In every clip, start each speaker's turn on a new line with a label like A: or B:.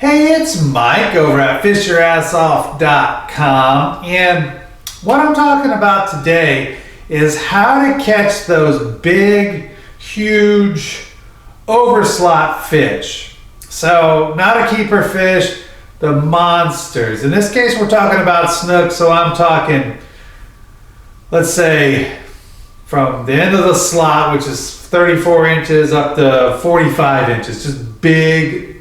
A: Hey, it's Mike over at fishyourassoff.com, and what I'm talking about today is how to catch those big, huge, overslot fish. So, not a keeper fish, the monsters. In this case, we're talking about snook, so I'm talking, let's say, from the end of the slot, which is 34 inches up to 45 inches, just big,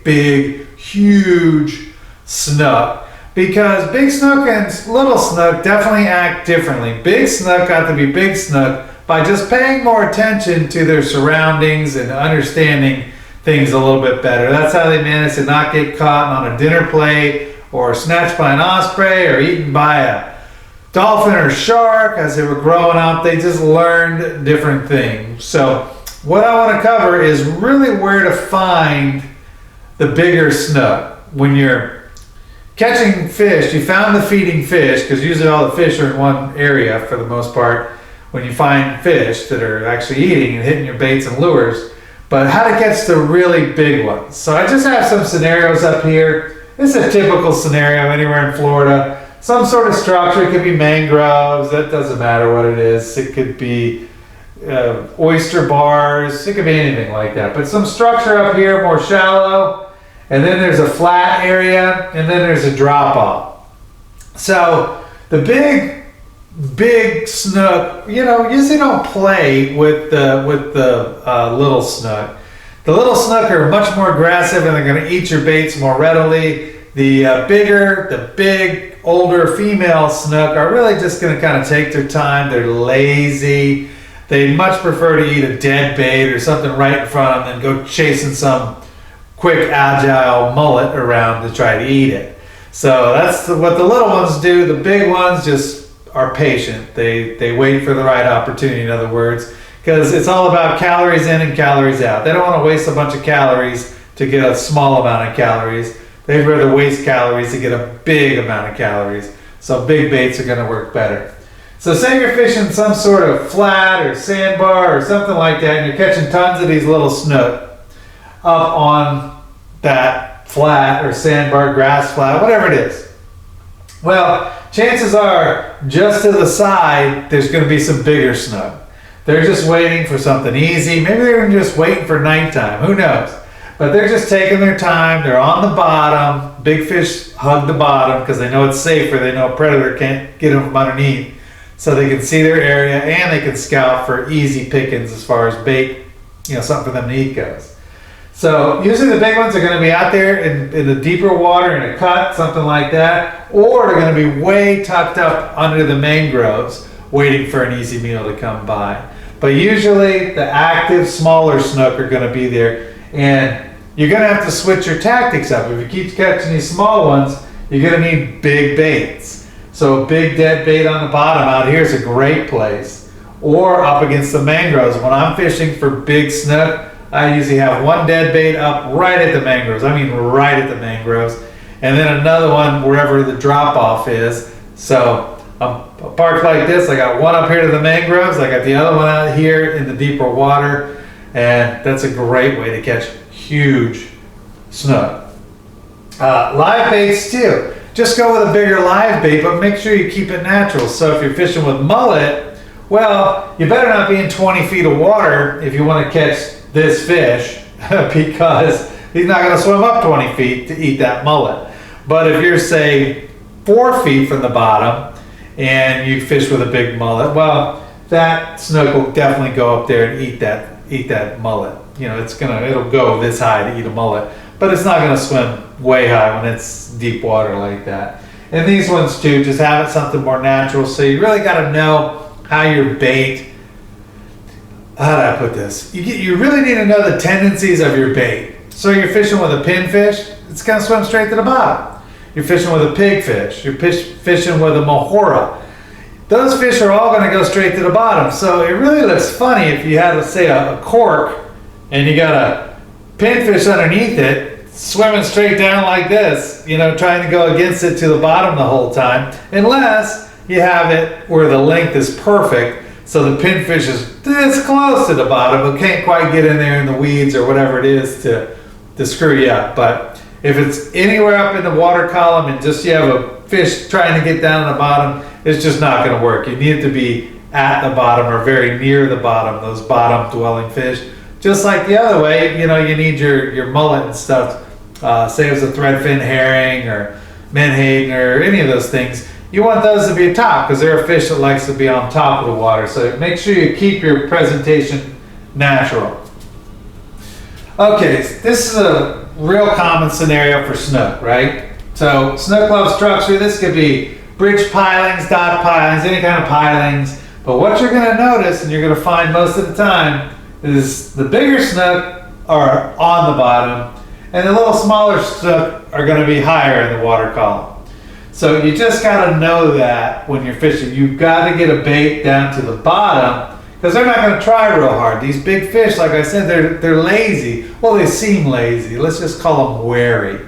A: huge snook. Because big snook and little snook definitely act differently. Big snook got to be big snook by just paying more attention to their surroundings and understanding things a little bit better. That's how they manage to not get caught on a dinner plate or snatched by an osprey or eaten by a dolphin or shark. As they were growing up, they just learned different things. So what I want to cover is really where to find the bigger snook. When you're catching fish, you found the feeding fish, because usually all the fish are in one area for the most part when you find fish that are actually eating and hitting your baits and lures. But how to catch the really big ones. So I just have some scenarios up here. This is a typical scenario anywhere in Florida. Some sort of structure. It could be mangroves. That doesn't matter what it is. It could be oyster bars. It could be anything like that. But some structure up here, more shallow. And then there's a flat area. And then there's a drop off. So the big snook, usually don't play with the little snook. The little snook are much more aggressive and they're going to eat your baits more readily. The big, older female snook are really just going to kind of take their time. They're lazy. They much prefer to eat a dead bait or something right in front of them than go chasing some quick, agile mullet around to try to eat it. So that's what the little ones do. The big ones just are patient. They wait for the right opportunity, in other words, because it's all about calories in and calories out. They don't want to waste a bunch of calories to get a small amount of calories. They'd rather waste calories to get a big amount of calories. So big baits are going to work better. So say you're fishing some sort of flat or sandbar or something like that, and you're catching tons of these little snook up on that flat or sandbar, grass flat, whatever it is. Well, chances are, just to the side, there's going to be some bigger snook. They're just waiting for something easy. Maybe they're just waiting for nighttime. Who knows? But they're just taking their time. They're on the bottom. Big fish hug the bottom because they know it's safer. They know a predator can't get them from underneath. So they can see their area and they can scout for easy pickings as far as bait, something for them to eat goes. So usually the big ones are going to be out there in the deeper water in a cut, something like that, or they're going to be way tucked up under the mangroves waiting for an easy meal to come by. But usually the active, smaller snook are going to be there, and you're going to have to switch your tactics up. If you keep catching these small ones, you're going to need big baits. So a big dead bait on the bottom out here is a great place, or up against the mangroves. When I'm fishing for big snook, I usually have one dead bait up right at the mangroves. I mean right at the mangroves. And then another one wherever the drop off is. So I'm parked like this. I got one up here to the mangroves. I got the other one out here in the deeper water. And that's a great way to catch huge snook. Live baits too. Just go with a bigger live bait, but make sure you keep it natural. So if you're fishing with mullet, well, you better not be in 20 feet of water if you want to catch this fish, because he's not going to swim up 20 feet to eat that mullet. But if you're, say, 4 feet from the bottom and you fish with a big mullet, well, that snook will definitely go up there and eat that mullet. It'll go this high to eat a mullet, but it's not going to swim way high when it's deep water like that. And these ones too, just have it something more natural. So you really got to know how your bait. How do I put this? You really need to know the tendencies of your bait. So you're fishing with a pinfish, it's going to swim straight to the bottom. You're fishing with a pigfish, you're fishing with a mohora. Those fish are all going to go straight to the bottom. So it really looks funny if you had, let's say, a cork and you got a pinfish underneath it swimming straight down like this, trying to go against it to the bottom the whole time, unless you have it where the length is perfect. So the pinfish is this close to the bottom, but can't quite get in there in the weeds or whatever it is to screw you up. But If it's anywhere up in the water column and just you have a fish trying to get down to the bottom, it's just not going to work. You need it to be at the bottom or very near the bottom, those bottom dwelling fish. Just like the other way, you need your mullet and stuff. Say it was a threadfin herring or menhaden or any of those things. You want those to be top because they're a fish that likes to be on top of the water. So make sure you keep your presentation natural. Okay, this is a real common scenario for snook, right? So snook love structure. This could be bridge pilings, dot pilings, any kind of pilings. But what you're going to notice, and you're going to find most of the time, is the bigger snook are on the bottom, and the little smaller snook are going to be higher in the water column. So you just got to know that when you're fishing. You've got to get a bait down to the bottom because they're not going to try real hard. These big fish, like I said, they're lazy. Well, they seem lazy. Let's just call them wary.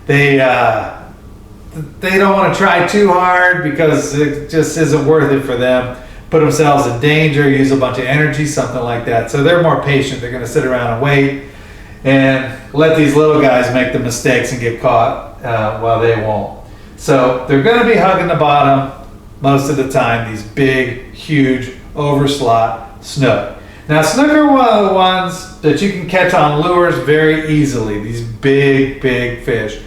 A: They don't want to try too hard because it just isn't worth it for them. Put themselves in danger, use a bunch of energy, something like that. So they're more patient. They're going to sit around and wait and let these little guys make the mistakes and get caught while they won't. So they're going to be hugging the bottom most of the time, these big, huge, overslot snook. Now, snook are one of the ones that you can catch on lures very easily, these big, big fish.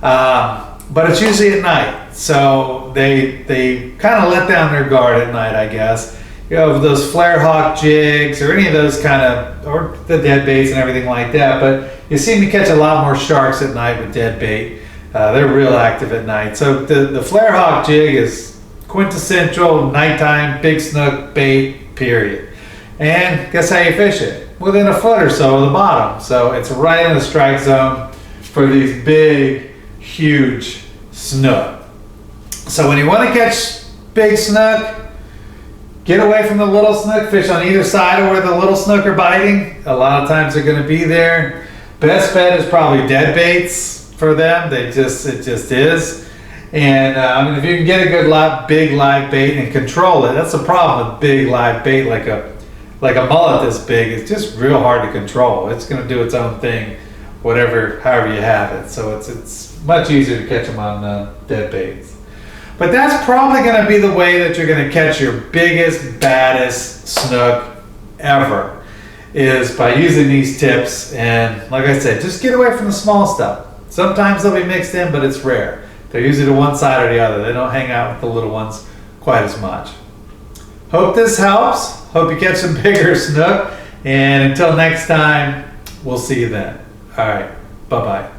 A: But it's usually at night. So they kind of let down their guard at night, I guess. Those flare hawk jigs or any of those kind of, or the dead baits and everything like that. But you seem to catch a lot more sharks at night with dead bait. They're real active at night. So the flare hawk jig is quintessential nighttime big snook bait, period. And guess how you fish it? Within a foot or so of the bottom. So it's right in the strike zone for these big, huge snook. So when you want to catch big snook, get away from the little snook. Fish on either side of where the little snook are biting. A lot of times they're going to be there. Best bet is probably dead baits for them. It just is. And if you can get a good big live bait and control it, that's the problem with big live bait like a mullet this big. It's just real hard to control. It's going to do its own thing, however you have it. So it's much easier to catch them on dead baits. But that's probably going to be the way that you're going to catch your biggest, baddest snook ever, is by using these tips. And like I said, just get away from the small stuff. Sometimes they'll be mixed in, but it's rare. They're usually to one side or the other. They don't hang out with the little ones quite as much. Hope this helps. Hope you catch some bigger snook. And until next time, we'll see you then. All right. Bye-bye.